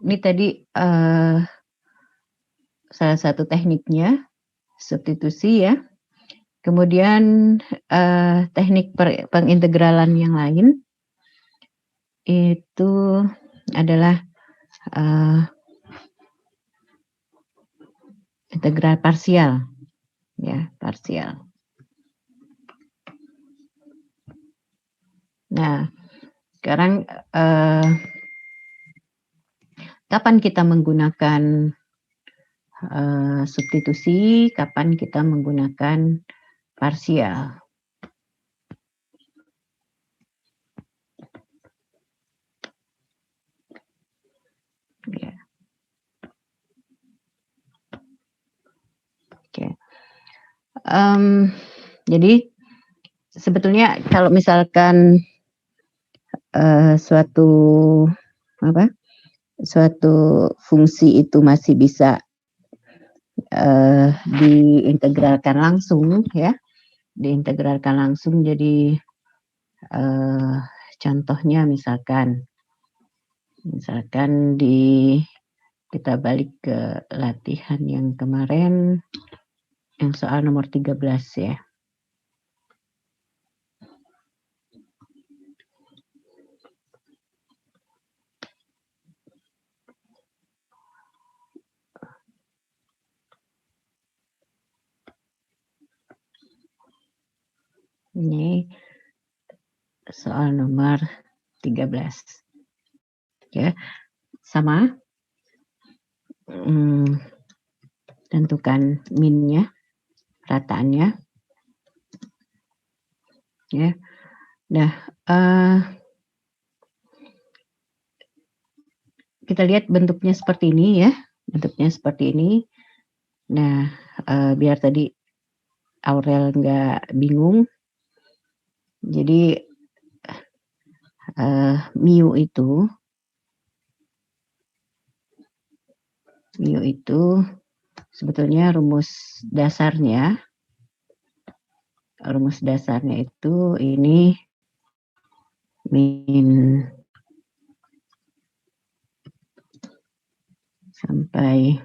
Ini tadi salah satu tekniknya substitusi ya. Kemudian teknik pengintegralan yang lain itu adalah integral parsial ya, parsial. Nah, sekarang kapan kita menggunakan substitusi, kapan kita menggunakan parsial. Ya. Oke. Jadi sebetulnya kalau misalkan suatu fungsi itu masih bisa diintegralkan langsung ya, diintegralkan langsung. Jadi contohnya misalkan kita balik ke latihan yang kemarin yang soal nomor 13 ya. Ini soal nomor 13. Ya, sama. Tentukan min-nya, rataannya. Ya. Nah, kita lihat bentuknya seperti ini ya. Bentuknya seperti ini. Nah, biar tadi Aurel nggak bingung. Jadi mu itu sebetulnya rumus dasarnya itu ini min sampai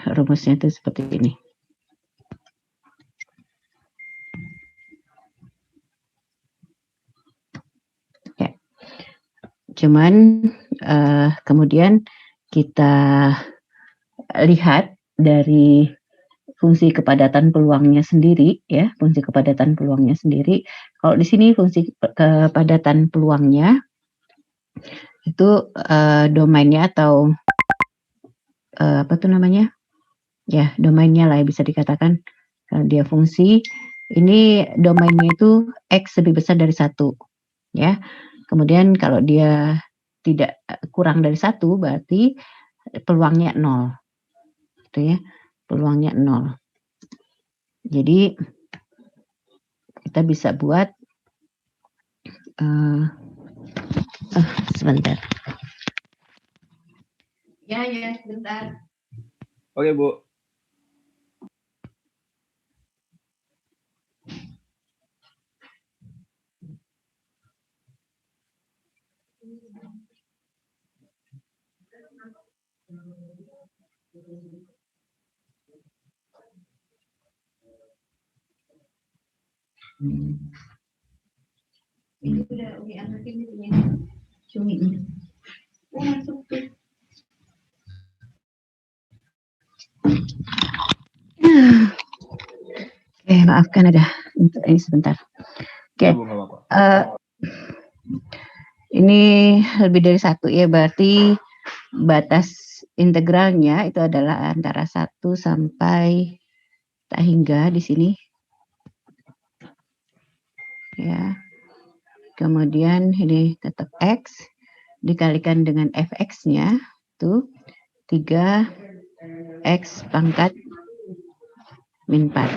rumusnya itu seperti ini. Ya. Cuman kemudian kita lihat dari fungsi kepadatan peluangnya sendiri ya, fungsi kepadatan peluangnya sendiri. Kalau di sini fungsi kepadatan peluangnya itu domainnya atau apa tuh namanya? Ya, domainnya lah ya, bisa dikatakan dia fungsi ini domainnya itu X lebih besar dari 1 ya. Kemudian kalau dia tidak kurang dari 1 berarti peluangnya 0. Gitu ya. Peluangnya 0. Jadi kita bisa buat sebentar. Ya, sebentar. Oke, Bu. Ini udah angkatin ini cumi. Masuk tuh. Maafkan ada ini sebentar. Oke. Ini lebih dari 1 ya, berarti batas integralnya itu adalah antara 1 sampai tak hingga di sini. Ya. Kemudian ini tetap X dikalikan dengan fx-nya itu 3x pangkat min 4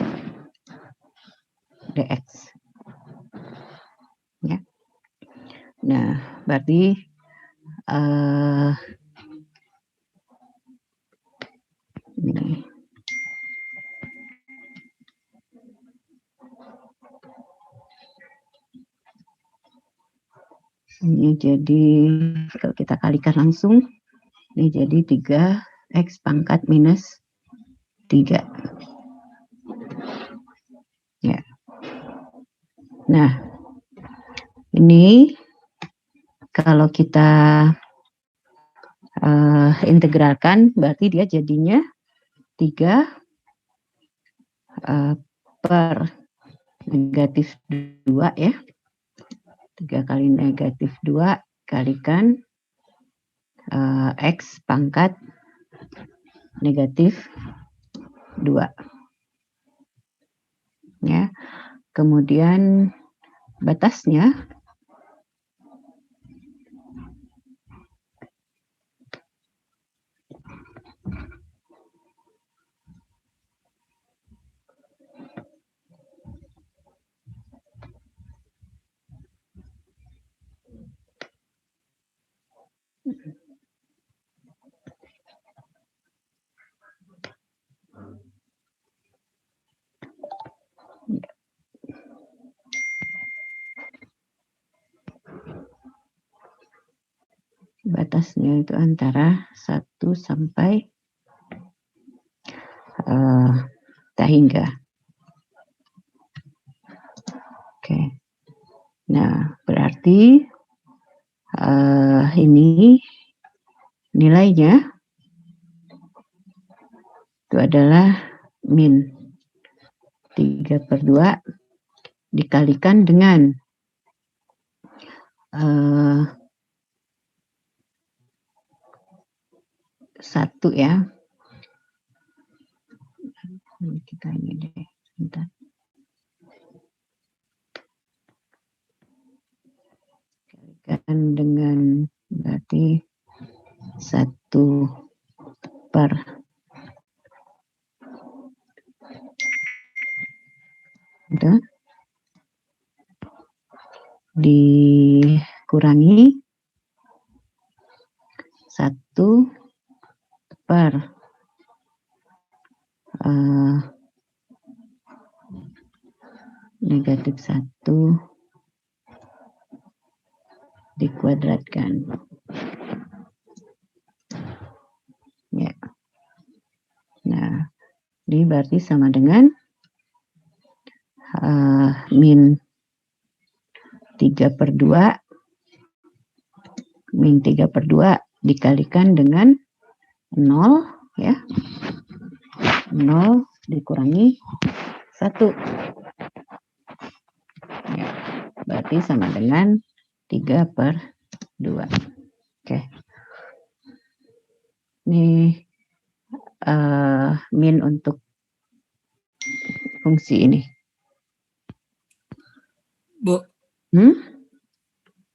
dx. Ya. Nah, berarti Ini jadi kalau kita kalikan langsung, ini jadi 3x pangkat minus 3. Ya. Nah, ini kalau kita integralkan, berarti dia jadinya 3 per negatif 2 ya. 3 kali negatif 2 kalikan X pangkat negatif 2. Ya. Kemudian batasnya itu antara 1 sampai tak hingga. Oke. Nah, berarti ini nilainya itu adalah min 3/2 dikalikan dengan 1 ya. Kita ini deh, bentar. Kalikan dengan berarti 1 per itu dikurangi 1 per negatif 1 dikuadratkan. Ya. Nah, ini berarti sama dengan min 3/2 min 3/2 dikalikan dengan 0 ya. 0 dikurangi 1. Ya, berarti sama dengan 3/2. Oke. Ini min untuk fungsi ini. Bu,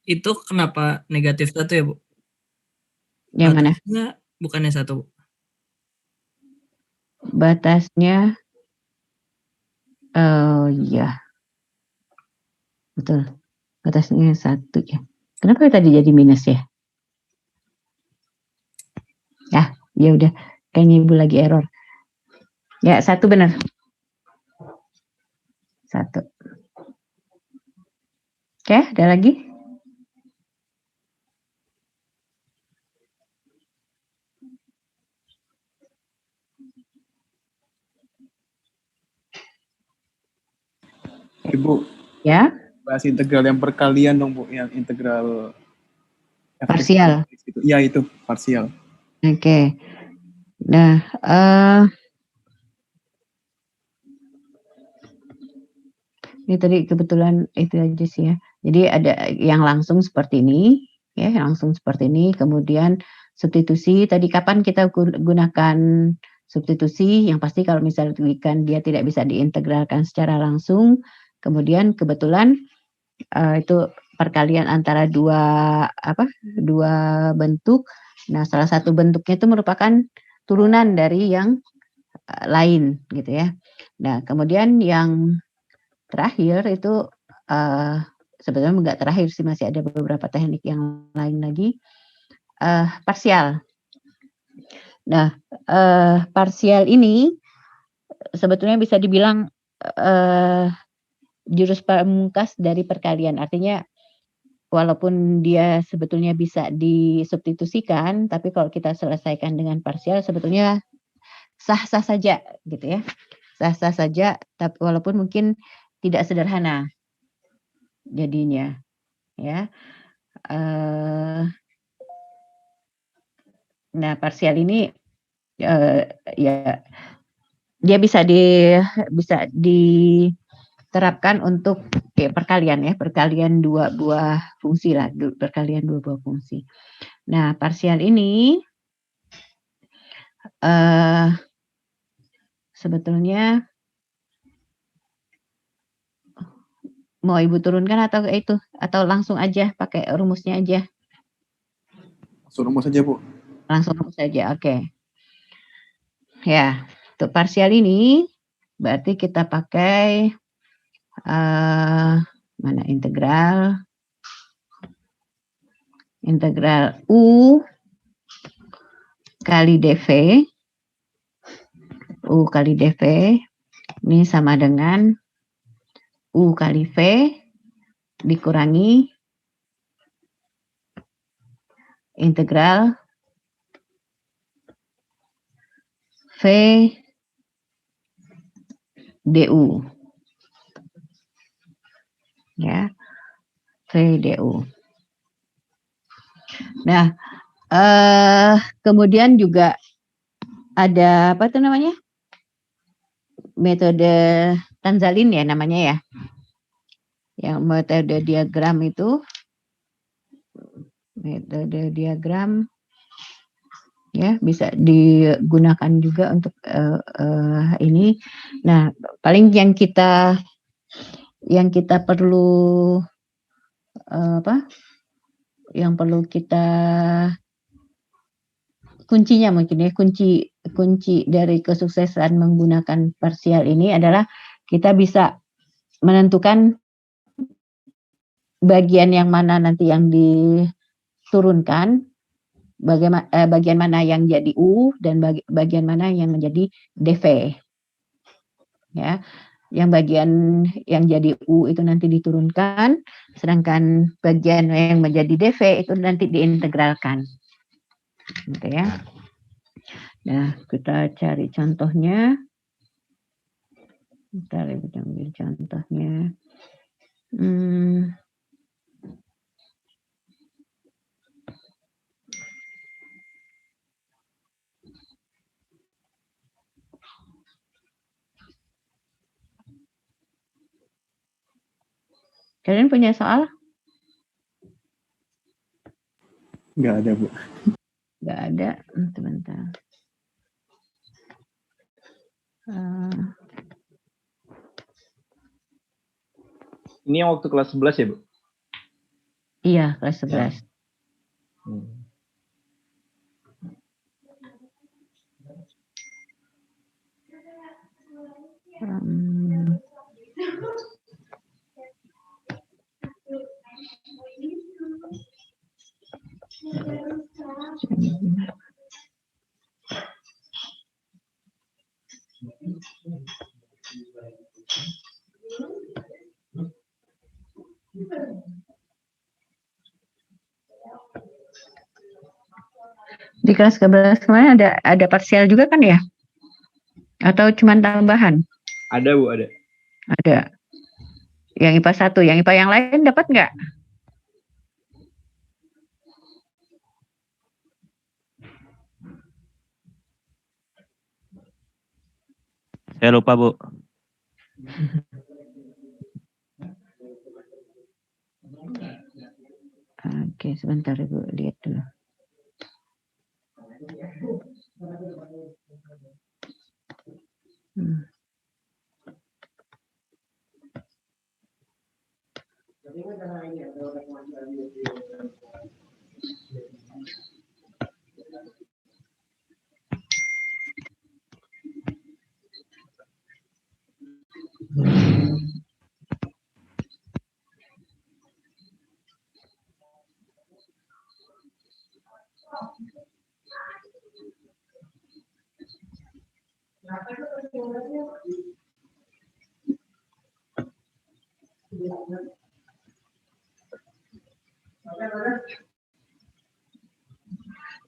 itu kenapa negatif 1 ya, Bu? Yang mana? Batasnya bukannya 1, Bu? Batasnya, iya. Betul. Batasnya 1 ya. Kenapa tadi jadi minus ya? Ya udah. Kayaknya Ibu lagi error. Ya, 1 benar. 1. Oke, ada lagi? Ibu. Ya. Bahas integral yang perkalian dong, Bu. Yang integral parsial. Iya, itu parsial. Oke. Nah, ini tadi kebetulan itu aja sih ya. Jadi ada yang langsung seperti ini, ya, langsung seperti ini. Kemudian substitusi. Tadi kapan kita gunakan substitusi? Yang pasti kalau misalnya dia tidak bisa diintegralkan secara langsung. Kemudian kebetulan itu perkalian antara dua bentuk. Nah, salah satu bentuknya itu merupakan turunan dari yang lain, gitu ya. Nah, kemudian yang terakhir itu sebenarnya enggak terakhir sih, masih ada beberapa teknik yang lain lagi, parsial. Nah, parsial ini sebetulnya bisa dibilang jurus pamungkas dari perkalian. Artinya walaupun dia sebetulnya bisa disubstitusikan, tapi kalau kita selesaikan dengan parsial sebetulnya sah-sah saja gitu ya. Sah-sah saja, tapi walaupun mungkin tidak sederhana jadinya ya. Nah, parsial ini ya dia bisa diterapkan untuk perkalian ya, perkalian dua buah fungsi lah, perkalian dua buah fungsi. Nah, parsial ini sebetulnya mau Ibu turunkan atau langsung aja pakai rumusnya aja? Langsung rumus saja, Bu. Langsung rumus saja, oke. Ya, untuk parsial ini berarti kita pakai mana integral U kali dv. U kali dv ini sama dengan U kali V dikurangi integral V du. Ya, V du. Nah, kemudian juga ada apa tuh namanya? Metode Tanzalin ya namanya ya. Yang metode diagram itu metode diagram ya bisa digunakan juga untuk ini. Nah, paling yang kita perlu yang perlu kita kuncinya mungkin ya, kunci dari kesuksesan menggunakan parsial ini adalah kita bisa menentukan bagian yang mana nanti yang diturunkan, bagian mana yang jadi U dan bagian mana yang menjadi dv. Ya, yang bagian yang jadi U itu nanti diturunkan, sedangkan bagian yang menjadi dv itu nanti diintegralkan. Gitu ya. Nah, kita cari contohnya. Kita ambil contohnya. Kalian punya soal? Nggak ada, Bu. Nggak ada. Sebentar. Ini yang waktu kelas 11 ya, Bu? Iya, kelas 11. Di kelas 11 kemarin ada parsial juga kan ya? Atau cuma tambahan? Ada, Bu, ada. Ada. Yang IPA 1, yang IPA yang lain dapat nggak? Saya lupa, Bu. Oke, sebentar Ibu lihat dulu.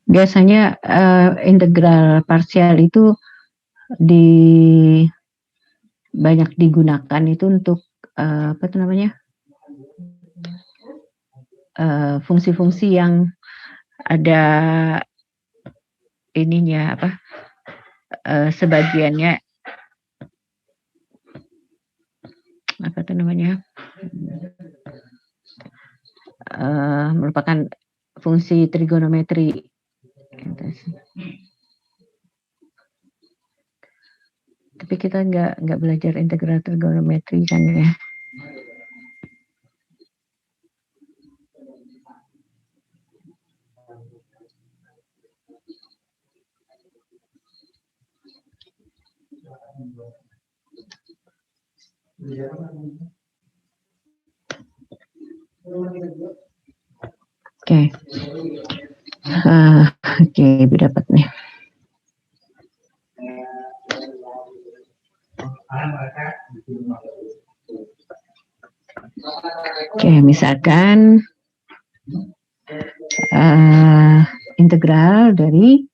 Biasanya integral parsial itu banyak digunakan itu untuk apa itu namanya, fungsi-fungsi yang ada ininya apa, sebagiannya apa itu namanya, merupakan fungsi trigonometri. Tapi kita nggak belajar integral trigonometri kan ya. Oke. Oke, Ibu dapat nih. Oke, misalkan integral dari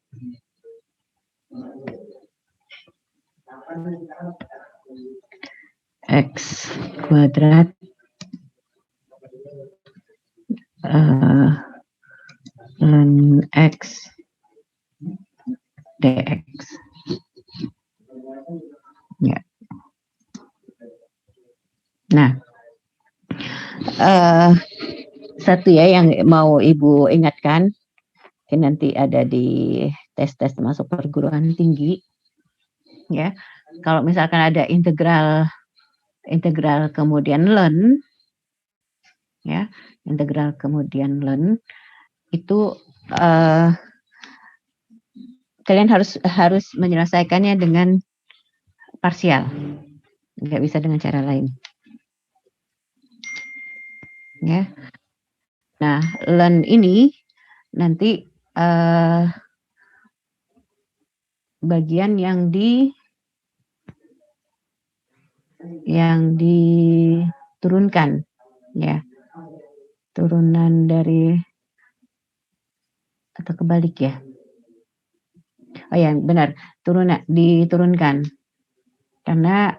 x kuadrat ln x dx. Ya. Nah, satu ya yang mau Ibu ingatkan, nanti ada di tes-tes masuk perguruan tinggi, ya. Kalau misalkan ada integral kemudian ln, ya, integral kemudian ln itu kalian harus menyelesaikannya dengan parsial, nggak bisa dengan cara lain. Ya. Nah, ln ini nanti bagian yang diturunkan, ya, turunan dari atau kebalik ya. Oh ya, benar, diturunkan karena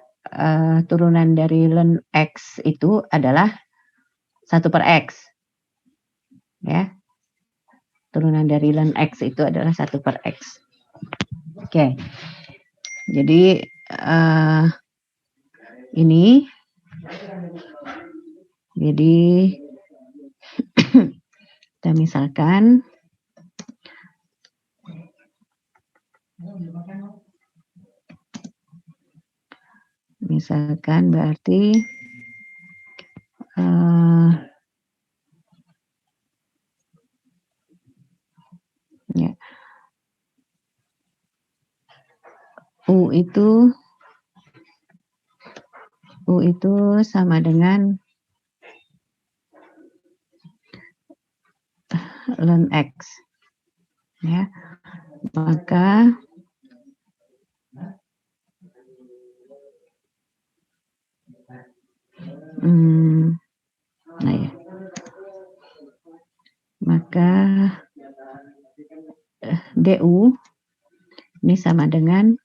turunan dari ln x itu adalah 1/x, ya. Turunan dari ln x itu adalah 1/x. Oke. Jadi ini jadi kita misalkan berarti ya, U itu sama dengan ln x, ya. Maka nah ya, maka du ini sama dengan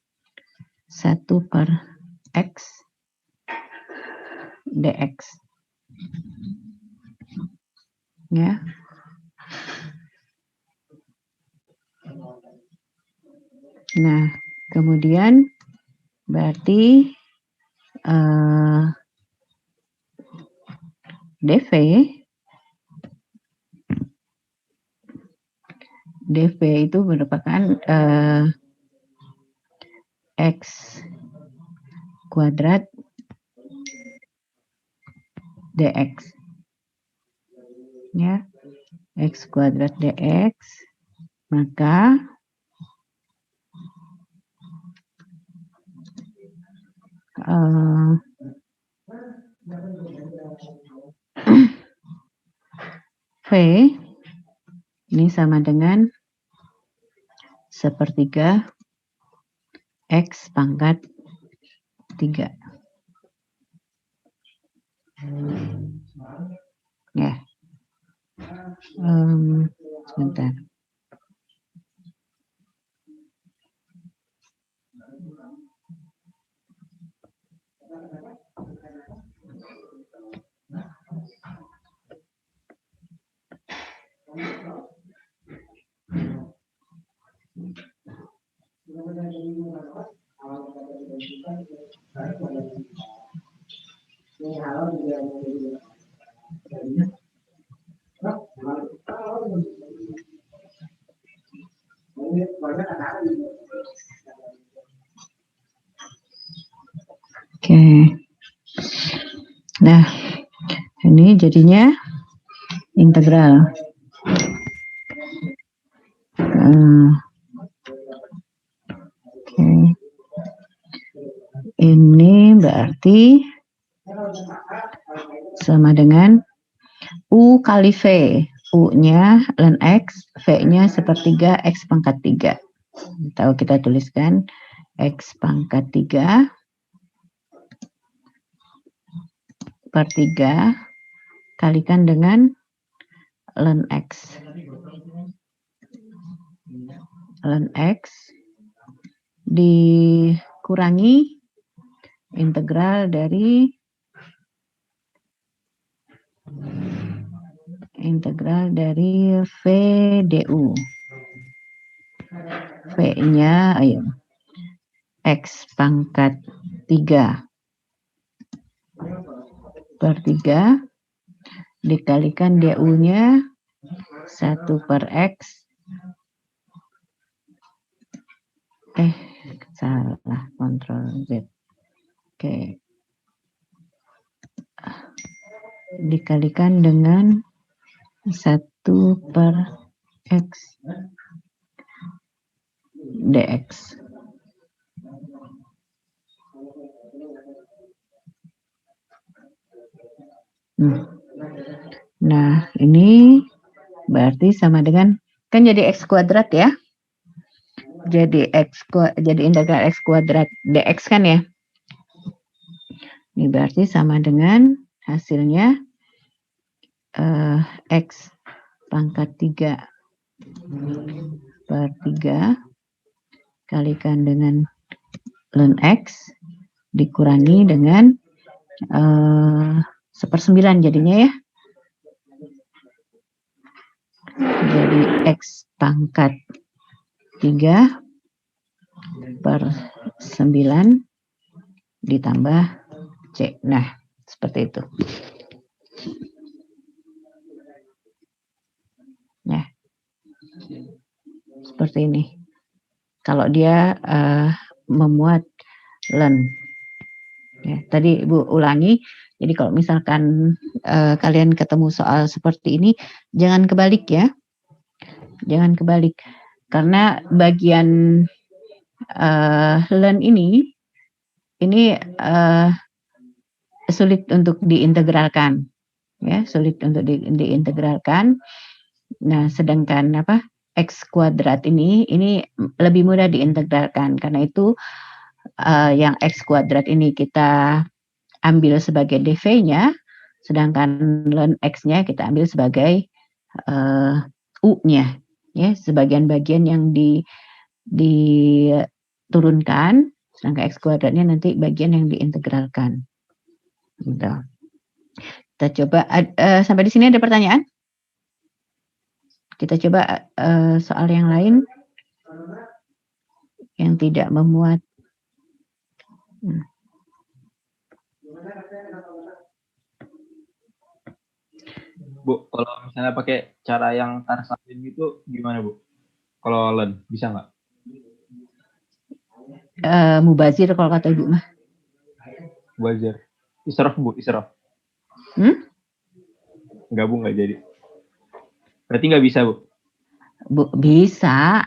1/x dx, ya. Nah, kemudian berarti dv itu merupakan x kuadrat dx, ya, x kuadrat dx, maka v ini sama dengan 1/3 X pangkat 3. Ya. Sebentar. Oke. Nah, ini jadinya integral. Oke. Ini berarti sama dengan U kali V. U-nya ln X, V-nya sepertiga X pangkat 3. Tahu kita tuliskan X pangkat 3 per 3 kalikan dengan ln X. Ln X dikurangi integral dari V du. V-nya X pangkat 3 per 3 dikalikan du-nya 1 per X. Salah, Ctrl Z. Oke. Dikalikan dengan 1 per X dx. Nah, ini berarti sama dengan, kan jadi X kuadrat ya. Jadi integral X kuadrat dx kan ya. Ini berarti sama dengan hasilnya X pangkat 3 per 3 kalikan dengan ln X dikurangi dengan 1/9 jadinya ya. Jadi X pangkat 3 per 9 ditambah C. Nah, seperti itu. Nah, seperti ini. Kalau dia memuat ln. Ya, tadi Ibu ulangi. Jadi kalau misalkan kalian ketemu soal seperti ini, jangan kebalik ya. Jangan kebalik. Karena bagian ln ini sulit untuk diintegralkan. Ya, sulit untuk diintegralkan. Nah, sedangkan X kuadrat ini lebih mudah diintegralkan. Karena itu yang X kuadrat ini kita ambil sebagai dv-nya, sedangkan ln X-nya kita ambil sebagai U-nya. Ya, sebagian bagian yang diturunkan, sedangkan X kuadratnya nanti bagian yang diintegralkan. Gitu. Kita coba, sampai di sini ada pertanyaan? Kita coba soal yang lain yang tidak memuat. Bu, kalau misalnya pakai cara yang Tarsalin gitu gimana, Bu? Kalau ln bisa nggak? Mubazir kalau kata Ibu mah. Mubazir. Israf, Bu, israf. Enggak, Bu, nggak jadi. Berarti nggak bisa, Bu? Bu, bisa.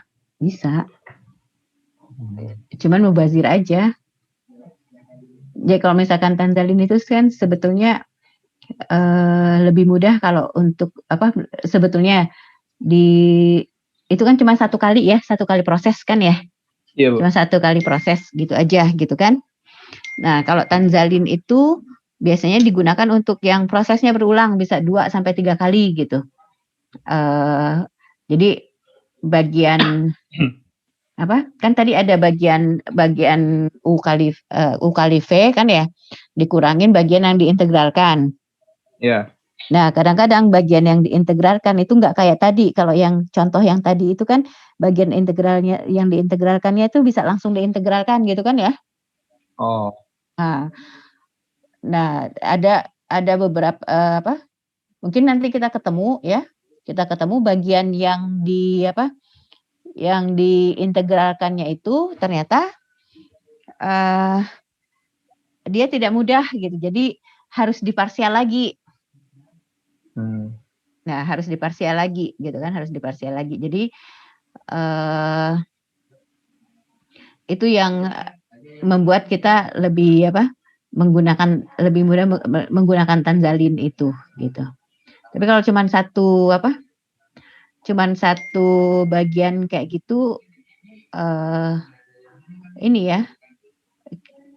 Cuman mubazir aja. Jadi kalau misalkan Tanzalin itu kan sebetulnya lebih mudah kalau untuk sebetulnya itu kan cuma satu kali proses kan ya. Iya, Bu. Cuma 1 kali proses gitu aja gitu kan. Nah, kalau Tanzalin itu biasanya digunakan untuk yang prosesnya berulang bisa 2 sampai 3 kali gitu. Jadi bagian apa? Kan tadi ada bagian ukalife kan ya, dikurangin bagian yang diintegralkan. Iya. Nah, kadang-kadang bagian yang diintegralkan itu nggak kayak tadi. Kalau yang contoh yang tadi itu kan bagian integralnya yang diintegralkannya itu bisa langsung diintegralkan gitu kan ya. Oh, Nah, ada beberapa mungkin nanti kita ketemu ya. Kita ketemu bagian yang yang diintegralkannya itu ternyata dia tidak mudah gitu. Jadi harus diparsial lagi. Nah, harus diparsial lagi gitu kan, harus diparsial lagi. Jadi itu yang membuat kita lebih lebih mudah menggunakan Tanzalin itu gitu. Tapi kalau cuman satu bagian kayak gitu ini ya.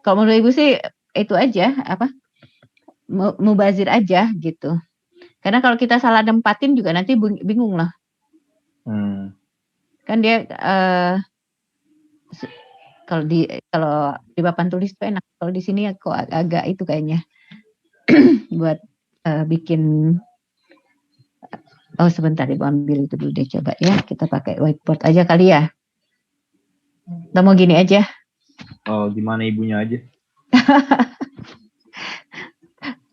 Kalau menurut Ibu sih itu aja mubazir aja gitu. Karena kalau kita salah nempatin juga nanti bingung lah. Kan dia kalau di papan tulis itu enak. Kalau di sini kok agak itu kayaknya buat bikin. Oh sebentar Ibu ambil itu dulu deh coba ya. Kita pakai whiteboard aja kali ya. Kita mau gini aja. Oh, gimana ibunya aja?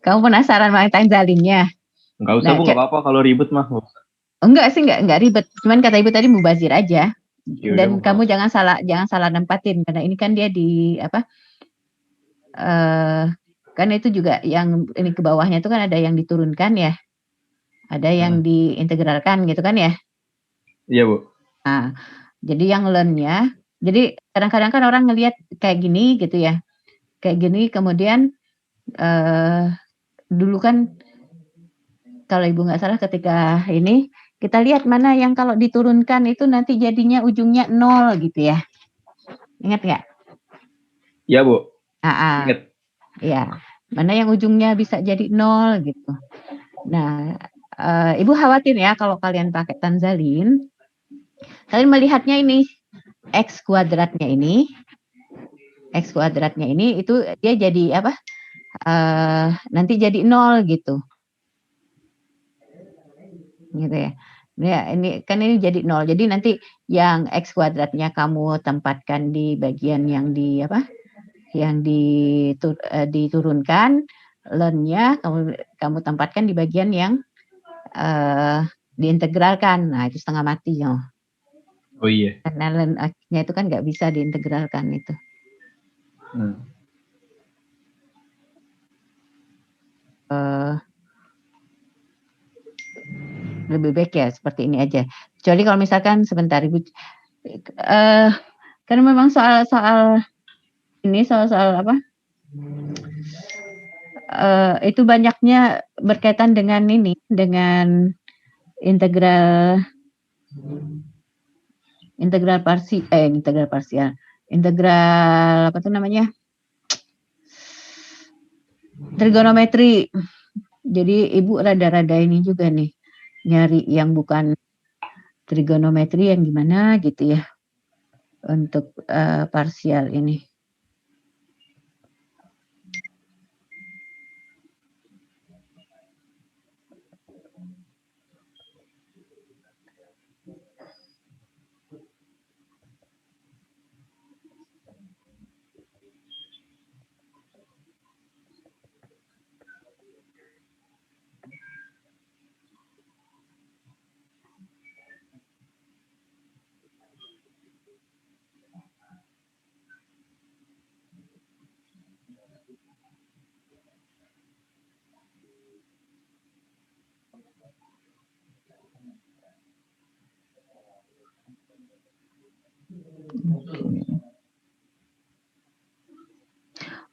Kamu penasaran sama Tanzalinnya? Enggak usah, Bu, enggak apa-apa kalau ribet mah. Enggak sih, enggak ribet. Cuman kata Ibu tadi mubazir aja. Yaudah, Dan Bu. kamu jangan salah nempatin karena ini kan dia di kan itu juga yang ini ke bawahnya itu kan ada yang diturunkan ya. Ada yang diintegralkan gitu kan ya. Iya, Bu. Nah, jadi yang learn-nya, jadi kadang-kadang kan orang ngelihat kayak gini gitu ya. Kayak gini kemudian dulu kan kalau Ibu nggak salah ketika ini kita lihat mana yang kalau diturunkan itu nanti jadinya ujungnya 0 gitu ya. Ingat nggak? Iya, Bu. Ingat. Ya, mana yang ujungnya bisa jadi 0 gitu. Nah, Ibu khawatir ya kalau kalian pakai Tanzalin, kalian melihatnya ini X kuadratnya ini itu dia jadi apa? Nanti jadi 0 gitu. Gitu ya. Ya, ini kan ini jadi 0. Jadi nanti yang X kuadratnya kamu tempatkan di bagian yang yang diturunkan, learn-nya kamu tempatkan di bagian yang diintegralkan. Nah, itu setengah mati ya. Oh iya. Karena learn-nya itu kan nggak bisa diintegralkan itu. Lebih baik ya seperti ini aja. Kecuali kalau misalkan sebentar Ibu, karena memang soal apa? Itu banyaknya berkaitan dengan ini, dengan integral parsial. Integral apa tuh namanya? Trigonometri. Jadi Ibu rada-rada ini juga nih, nyari yang bukan trigonometri yang gimana gitu ya untuk parsial ini.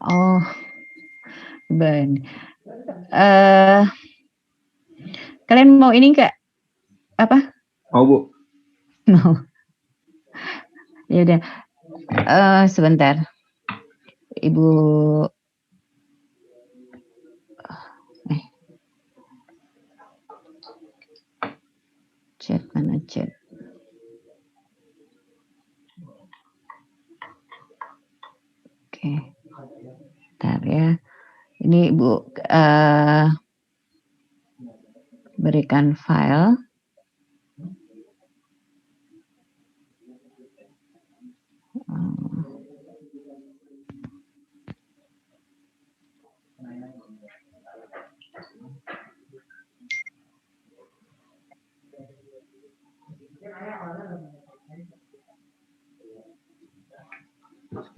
Oh, Ben. Kalian mau ini enggak? Apa? Mau, Bu. Mau. Ya udah. Sebentar, Ibu. Chat mana chat? Oke, bentar ya. Ini Ibu berikan file.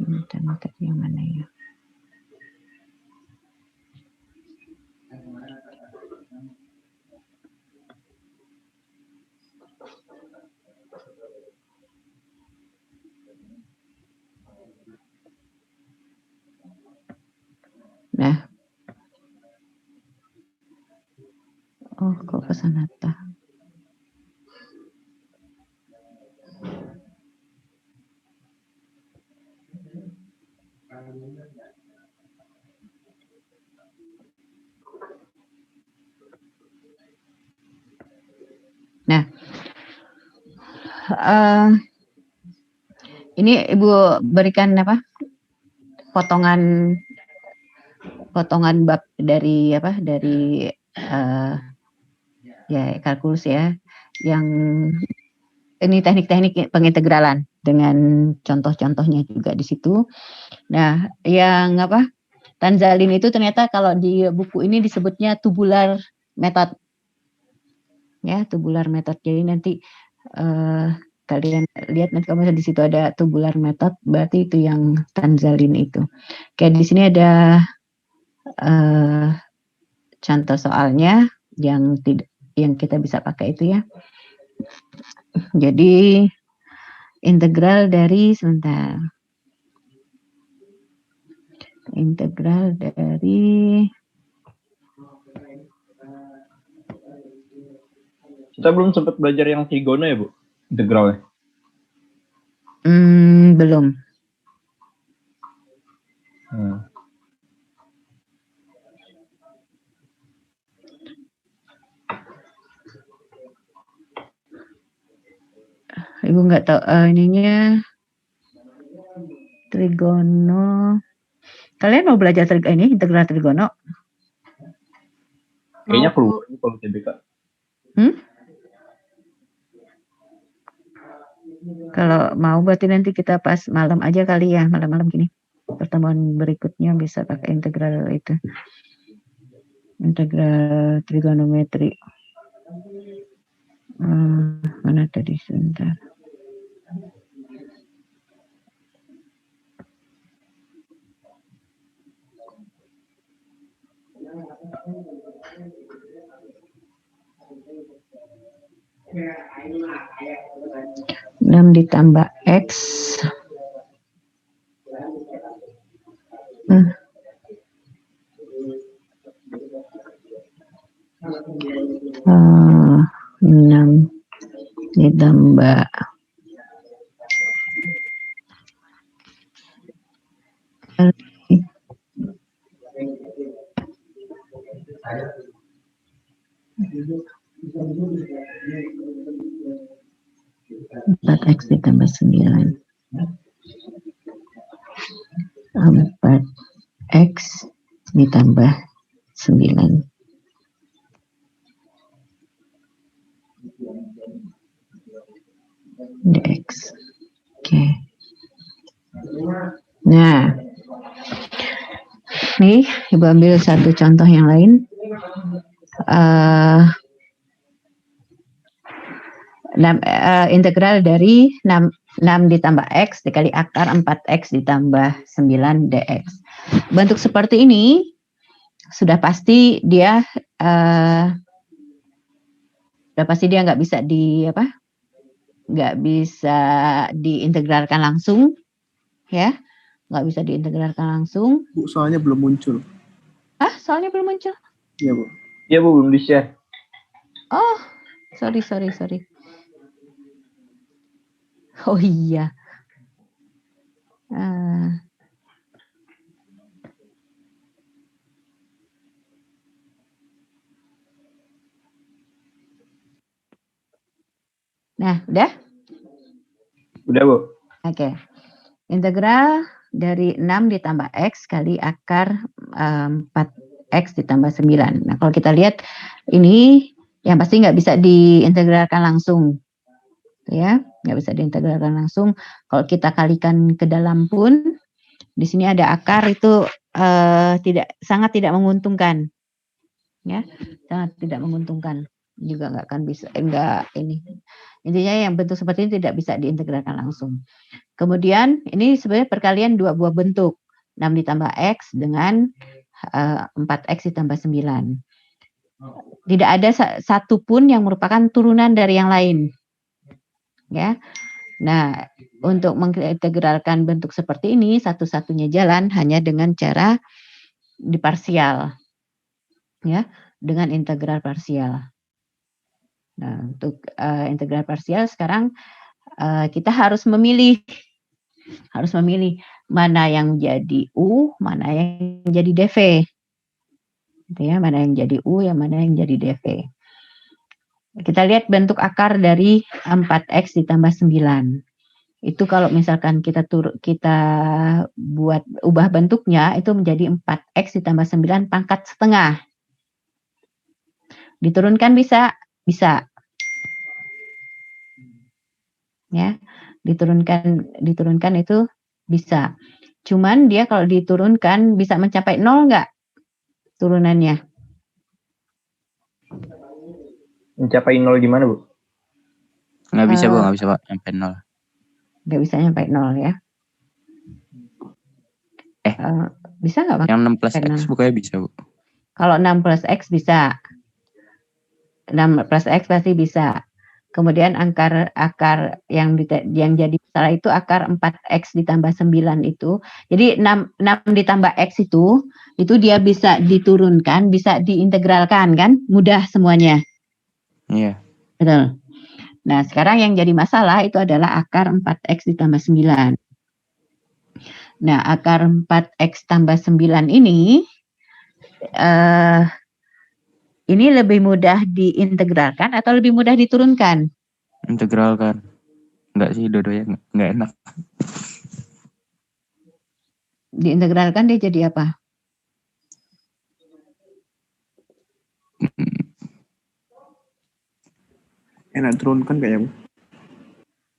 Bentar, yang mana ya? Nah, oh kok Pesanata? Nah, ini Ibu berikan apa? Potongan bab dari apa? Dari ya kalkulus ya, yang ini teknik-teknik pengintegralan dengan contoh-contohnya juga di situ. Nah, yang apa? Tanzalin itu ternyata kalau di buku ini disebutnya tubular method. Ya, tubular method. Jadi nanti kalian lihat nanti kalau misalnya di situ ada tubular method, berarti itu yang Tanzalin itu. Kayak di sini ada contoh soalnya yang kita bisa pakai itu ya. Jadi integral dari Kita belum sempat belajar yang trigono ya, Bu? Integralnya. Belum. Ibu nggak tahu ininya trigono. Kalian mau belajar integral trigono? Kayaknya keluar kalau TBK. Kalau mau berarti nanti kita pas malam aja kali ya, malam-malam gini. Pertemuan berikutnya bisa pakai integral itu. Integral trigonometri. Mana tadi sebentar. Enam ditambah X. Enam ditambah empat X ditambah 9. 4 X ditambah 9. dx. Oke. Nah, nih Ibu ambil satu contoh yang lain. Integral dari 6 ditambah X dikali akar 4X ditambah 9 dx. Bentuk seperti ini sudah pasti dia nggak bisa diintegralkan langsung, ya, nggak bisa diintegralkan langsung. Bu, soalnya belum muncul. Soalnya belum muncul? Iya, Bu. Iya, Bu, belum di-share. Oh, sorry. Oh iya. Eh, Nah, udah? Udah, Bu. Oke. Integral dari 6 ditambah X kali akar 4X ditambah 9. Nah, kalau kita lihat ini yang pasti nggak bisa diintegralkan langsung. Ya, nggak bisa diintegralkan langsung. Kalau kita kalikan ke dalam pun, di sini ada akar itu sangat tidak menguntungkan. Ya, sangat tidak menguntungkan. Juga nggak akan bisa, ini. Intinya yang bentuk seperti ini tidak bisa diintegralkan langsung. Kemudian ini sebenarnya perkalian dua buah bentuk. 6 ditambah X dengan 4X ditambah 9. Tidak ada satu pun yang merupakan turunan dari yang lain. Ya. Nah, untuk mengintegralkan bentuk seperti ini, satu-satunya jalan hanya dengan cara diparsial. Ya, dengan integral parsial. Nah, untuk integral parsial sekarang kita harus memilih mana yang jadi U, mana yang jadi DV. Gitu ya, mana yang jadi U, yang mana yang jadi DV. Kita lihat bentuk akar dari 4X ditambah 9. Itu kalau misalkan kita buat ubah bentuknya, itu menjadi 4X ditambah 9 pangkat setengah. Diturunkan bisa. Ya, diturunkan itu bisa. Cuman dia kalau diturunkan bisa mencapai 0 nggak turunannya? Mencapai 0 gimana, Bu? Nggak bisa Bu, nggak bisa Pak, sampai 0. Nggak bisa sampai 0 ya. Bisa nggak Bang? Yang 6 plus Sampai X 0. bukannya bisa Bu. Kalau 6 plus X bisa. 6 plus X pasti bisa. Kemudian akar yang jadi masalah itu akar 4X ditambah 9 itu. Jadi 6 ditambah X itu dia bisa diturunkan, bisa diintegralkan kan? Mudah semuanya. Iya. Betul. Nah, sekarang yang jadi masalah itu adalah akar 4X ditambah 9. Nah, akar 4X tambah 9 ini lebih mudah diintegralkan atau lebih mudah diturunkan? Integralkan. Enggak sih, dua-duanya enggak enak. Diintegralkan dia jadi apa? Enak turunkan kayak Bu?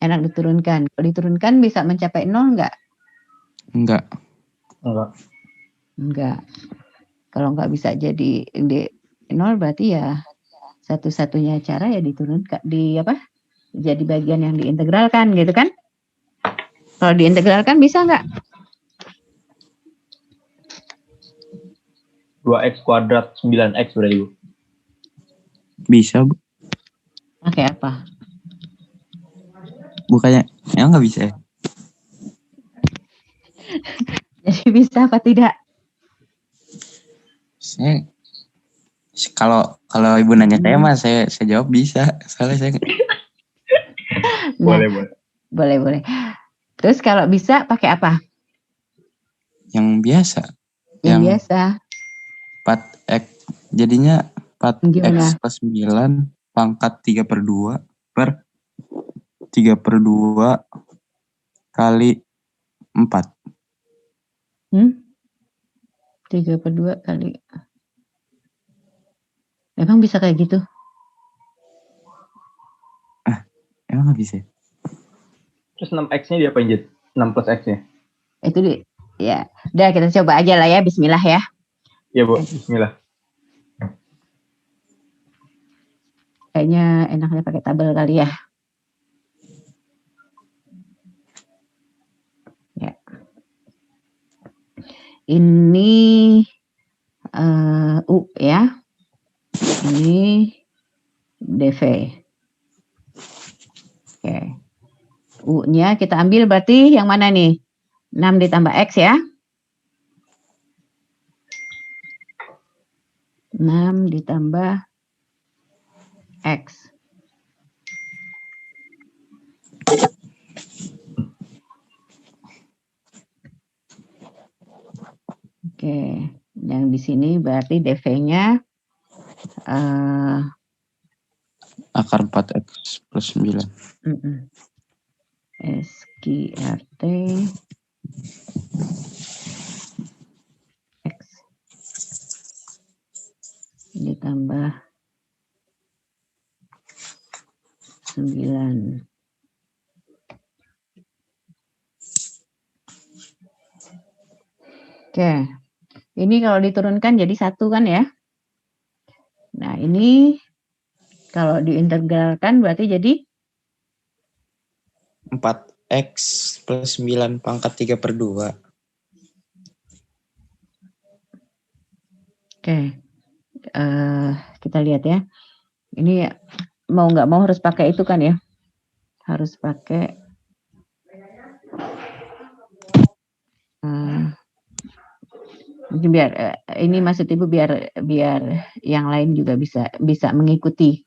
Enak diturunkan. Kalau diturunkan bisa mencapai 0 enggak? Enggak. Enggak. Kalau enggak bisa jadi 0 berarti ya satu-satunya cara ya diturunkan jadi bagian yang diintegralkan gitu kan? Kalau diintegralkan bisa enggak? 2X kuadrat 9X berarti, Bu. Bisa Bu. Pakai apa? Bukannya emang nggak bisa ya? Jadi bisa apa tidak? Saya kalau Ibu nanya saya mah saya jawab bisa. Soalnya saya Nah, Boleh. boleh. Terus kalau bisa pakai apa? yang biasa. Yang biasa. 4X jadinya 4X Gimana? plus 9 pangkat 3/2 per 3/2 kali 4. 3/2 kali. Emang bisa kayak gitu? Emang nggak bisa? Terus 6X-nya diapain, Jit? 6 plus X-nya? Itu ya. Udah kita coba aja lah ya. Bismillah ya. Iya, Bu. Bismillah. Kayaknya enaknya pakai tabel kali ya. Ya. Ini U ya. Ini DV. Oke. U-nya kita ambil berarti yang mana nih? 6 ditambah X ya. 6 ditambah X. Oke, yang di sini berarti DV-nya Akar 4X plus 9. SQRT X ditambah 9. Oke, ini kalau diturunkan jadi 1 kan ya. Nah ini kalau diintegralkan berarti jadi 4X plus 9 pangkat 3/2. Oke, kita lihat ya. Ini mau nggak mau harus pakai itu kan ya. Harus pakai mungkin biar ini maksud Ibu biar yang lain juga bisa mengikuti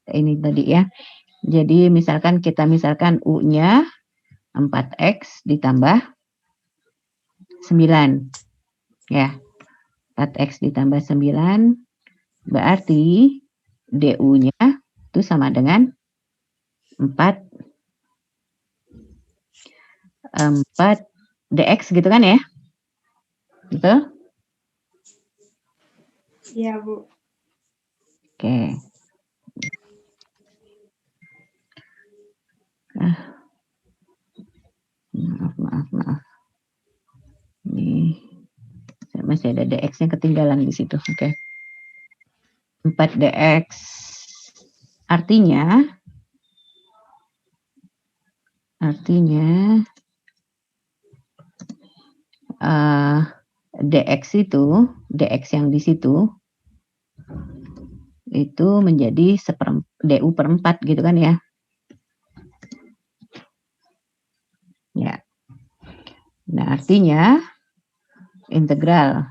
ini tadi ya. Jadi misalkan U-nya 4X ditambah 9 ya. 4X ditambah 9 berarti DU-nya itu sama dengan 4 DX gitu kan ya? Betul? Iya, Bu. Oke. Maaf. Ini masih ada DX yang ketinggalan di situ. Oke. 4DX artinya DX yang di situ itu menjadi DU per 4 gitu kan ya. Ya. Nah, artinya integral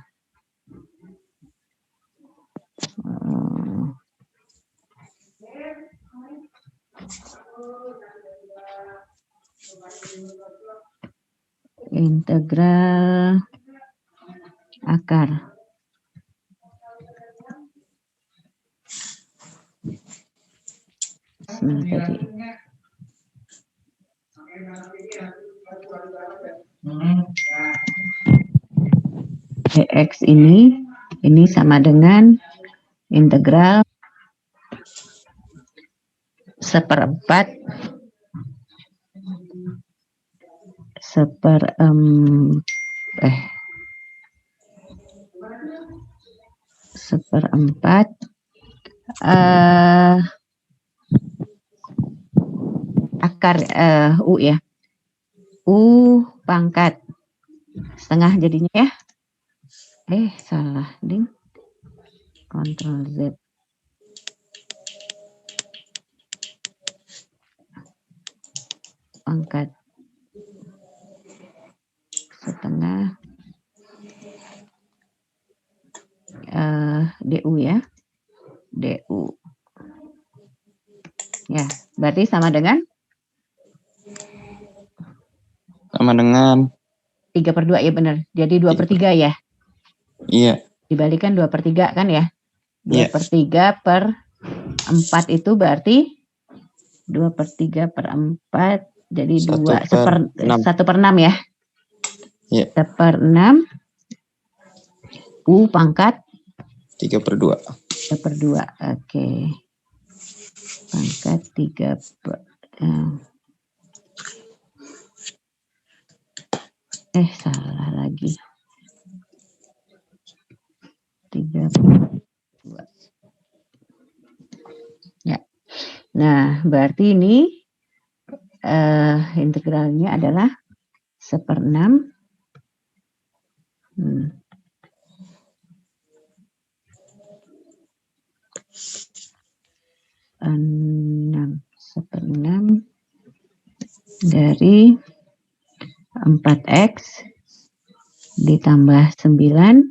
akar tadi. DX ini sama dengan integral 1/4 akar U ya. U pangkat setengah jadinya ya. Salah, ding. Ctrl Z. Pangkat setengah DU ya. DU. Ya, berarti sama dengan 3/2 ya benar. Jadi 2/3 ya. Iya. Dibalikan 2/3 kan ya. 2/3 per 4 itu berarti 2/3 per 4 jadi 1/6 ya. Iya. 1/6 U pangkat 3/2. 3/2. Oke. Pangkat 3 salah lagi. 3/2. Ya. Nah, berarti ini integralnya adalah 1/6 1/6 dari 4X ditambah 9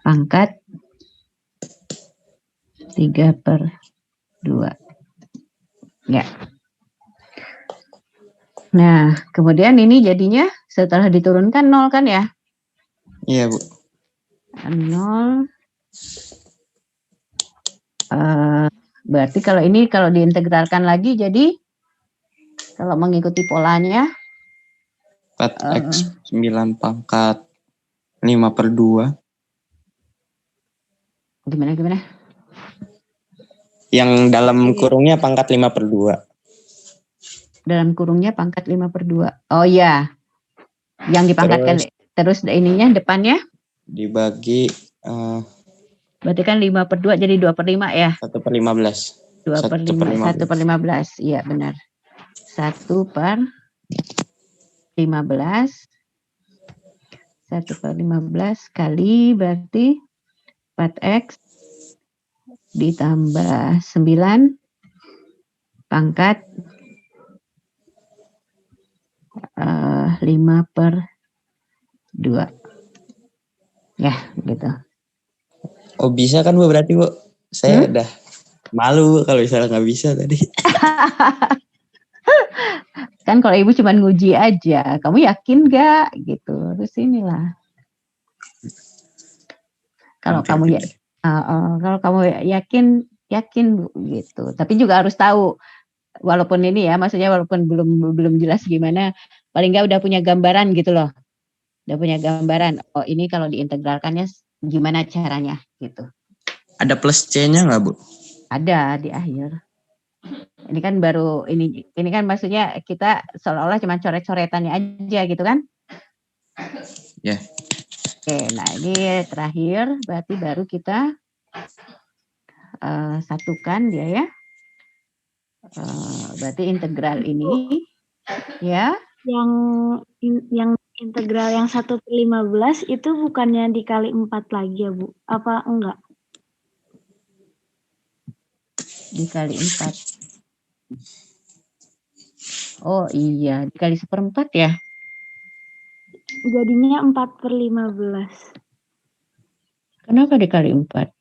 pangkat 3/2. Ya. Nah, kemudian ini jadinya setelah diturunkan 0 kan ya? Iya, Bu. 0. Berarti kalau ini kalau diintegralkan lagi jadi kalau mengikuti polanya 4x 9 pangkat 5/2. gimana? Yang dalam kurungnya pangkat 5/2. Dalam kurungnya pangkat 5/2. Oh iya. Yang dipangkatkan terus ininya depannya Dibagi berarti kan 5/2 jadi 2/5 ya. 1/15. 2/5, 1/15. Iya benar. 1/15. 1/15 kali berarti 4x ditambah 9 pangkat 5/2. Ya, gitu. Oh, bisa kan, Bu, berarti, Bu? Saya udah malu, Bu, kalau misalnya nggak bisa tadi. Kan kalau Ibu cuma nguji aja, kamu yakin nggak gitu. Terus inilah. Kalau Oke, kamu oke. ya kalau kamu yakin Bu, gitu. Tapi juga harus tahu walaupun ini ya, maksudnya walaupun belum jelas gimana, paling nggak udah punya gambaran gitu loh. Udah punya gambaran. Oh, ini kalau diintegralkannya gimana caranya gitu. Ada plus C-nya nggak, Bu? Ada di akhir. Ini kan baru ini kan maksudnya kita seolah-olah cuma coret-coretannya aja gitu kan? Ya. Oke, nah ini terakhir berarti baru kita satukan dia ya. Berarti integral ini ya. Yang integral yang 1/15 itu bukannya dikali 4 lagi ya, Bu? Apa enggak? Dikali 4. Oh iya, dikali 1/4 ya? Jadinya 4/15. Kenapa dikali 4?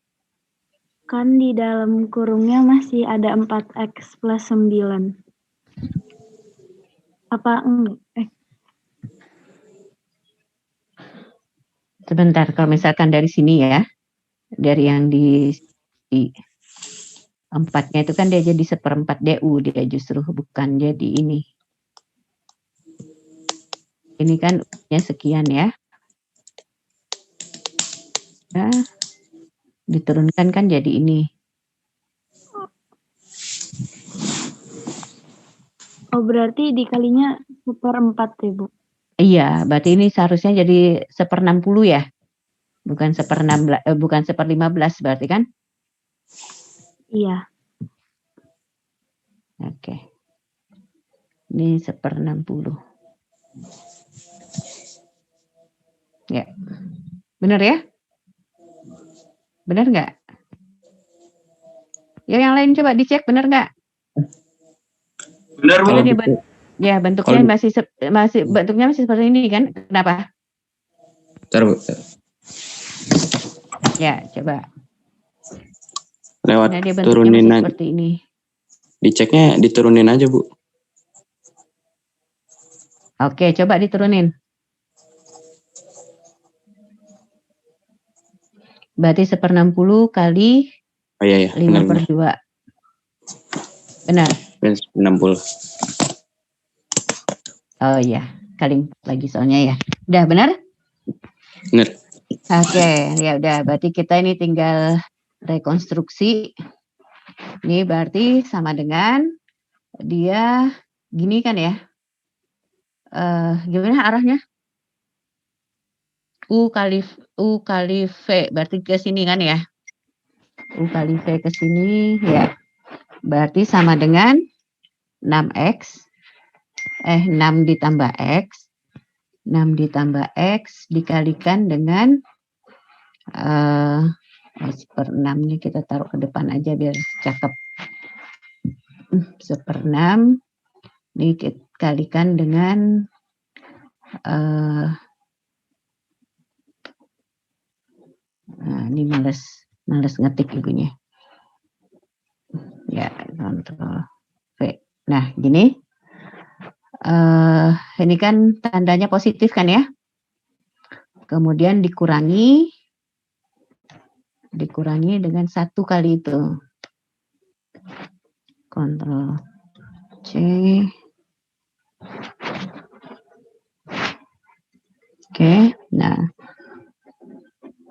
Kan di dalam kurungnya masih ada 4x plus 9. Apa enggak? Sebentar, kalau misalkan dari sini ya, dari yang di 4-nya itu kan dia jadi 1/4 DU, dia justru bukan jadi ini. Ini kan sekian ya. Nah, diturunkan kan jadi ini. Oh, berarti dikalinya 1/4 ya, Bu? Iya, berarti ini seharusnya jadi 1/60 ya? Bukan 1/15 berarti kan? Iya. Oke. Ini 1/60. Ya. Benar ya? Benar nggak? Ya, yang lain coba dicek benar nggak? Benar, Bu. Karena dia bentuknya masih bentuknya masih seperti ini kan? Kenapa? Bentar, Bu. Ya, coba. Lewat Nah, dia bentuknya turunin masih aja. seperti ini. Diceknya diturunin aja, Bu. Oke, coba diturunin. Berarti 1/60 kali Oh iya, 5/2. Benar. 60. Oh iya, kali 4 lagi soalnya ya. Udah benar? Benar. Oke, ya udah. Berarti kita ini tinggal rekonstruksi. Ini berarti sama dengan dia gini kan ya? Gimana arahnya? U kali V berarti ke sini kan ya? U kali V ke sini ya. Berarti sama dengan 6x 6 ditambah x 6 ditambah x dikalikan dengan 1/6-nya kita taruh ke depan aja biar cakep. 1/6 dikalikan dengan ini males ngetik ibunya. Ya, kontrol V. Nah, gini. ini kan tandanya positif kan ya. Kemudian dikurangi dengan 1 kali itu. Ctrl C. Oke, nah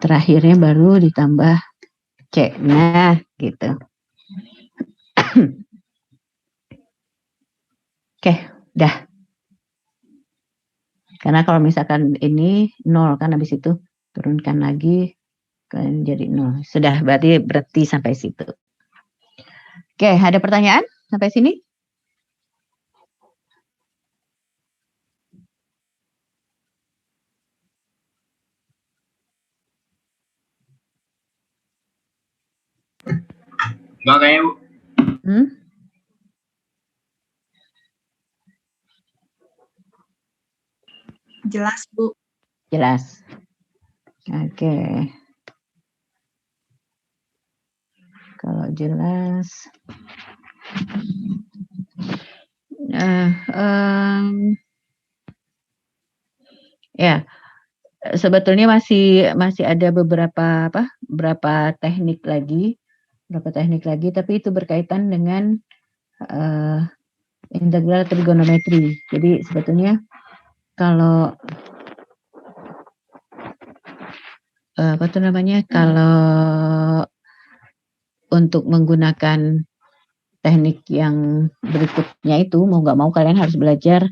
terakhirnya baru ditambah C. Nah, gitu. Oke, dah. Karena kalau misalkan ini 0 kan habis itu turunkan lagi kan jadi 0. Sudah berarti sampai situ. Oke, ada pertanyaan sampai sini? Enggak kayaknya, Bu. Hmm? Jelas, Bu. Jelas. Oke. Kalau jelas. Nah, ya, sebetulnya masih ada beberapa teknik lagi, tapi itu berkaitan dengan integral trigonometri. Jadi sebetulnya kalau kalau untuk menggunakan teknik yang berikutnya itu mau nggak mau kalian harus belajar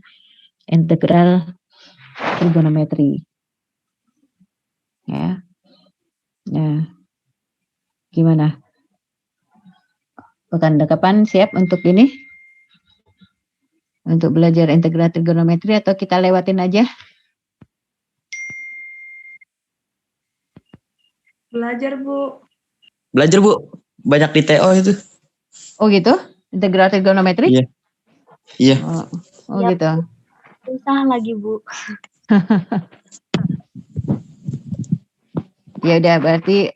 integral trigonometri. Ya. Nah, gimana? Pekan depan siap untuk ini? Untuk belajar integral trigonometri atau kita lewatin aja? Belajar, Bu. Belajar, Bu. Banyak di TO itu. Oh gitu? Integral trigonometri? Iya. Iya. Oh Yap. gitu. Susah lagi, Bu. Ya udah berarti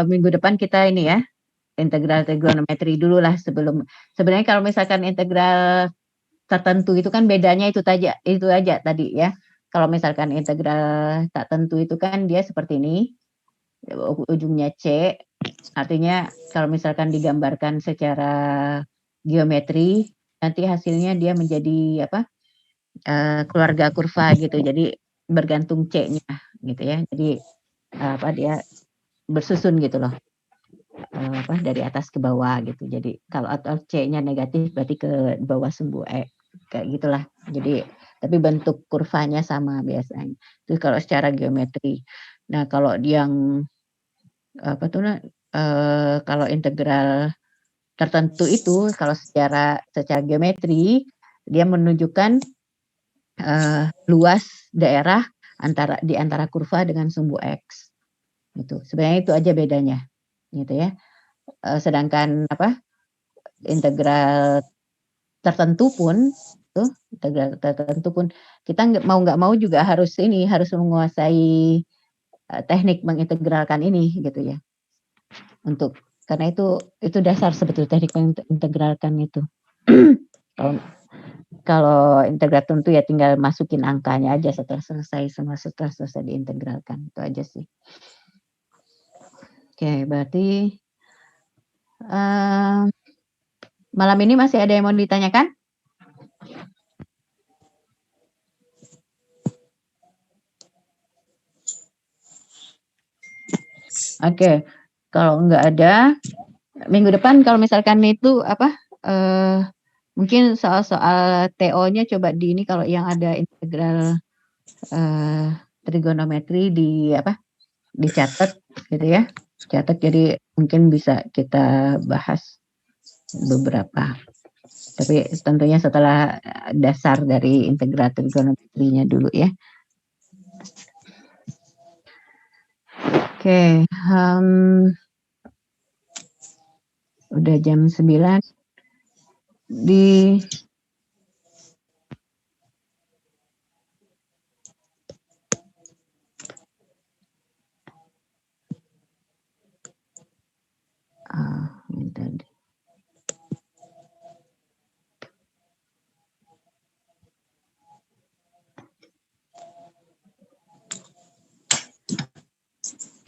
minggu depan kita ini ya integral trigonometri dulu lah sebenarnya kalau misalkan integral tertentu itu kan bedanya itu aja tadi ya. Kalau misalkan integral tak tentu itu kan dia seperti ini ujungnya C, artinya kalau misalkan digambarkan secara geometri nanti hasilnya dia menjadi keluarga kurva gitu, jadi bergantung C-nya gitu ya, jadi dia bersusun gitu loh, dari atas ke bawah gitu. Jadi kalau C-nya negatif berarti ke bawah sumbu kayak gitulah. Jadi tapi bentuk kurvanya sama biasanya. Itu kalau secara geometri. Nah kalau yang kalau integral tertentu itu kalau secara geometri dia menunjukkan luas daerah di antara kurva dengan sumbu X. Gitu. Sebenarnya itu aja bedanya. Gitu ya. Sedangkan integral tertentu pun kita nggak mau juga harus menguasai teknik mengintegralkan ini gitu ya. Karena itu dasar sebetulnya teknik mengintegralkan itu. Kalau integral tentu ya tinggal masukin angkanya aja setelah selesai diintegralkan. Itu aja sih. Oke, berarti malam ini masih ada yang mau ditanyakan? Oke, kalau nggak ada, minggu depan kalau misalkan itu mungkin soal TO-nya coba di ini kalau yang ada integral trigonometri dicatat gitu ya. Catat jadi mungkin bisa kita bahas beberapa. Tapi tentunya setelah dasar dari integral trigonometrinya dulu ya. Oke, udah jam 9 di ini tadi.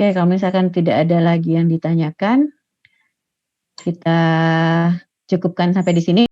Oke, kalau misalkan tidak ada lagi yang ditanyakan, kita cukupkan sampai di sini.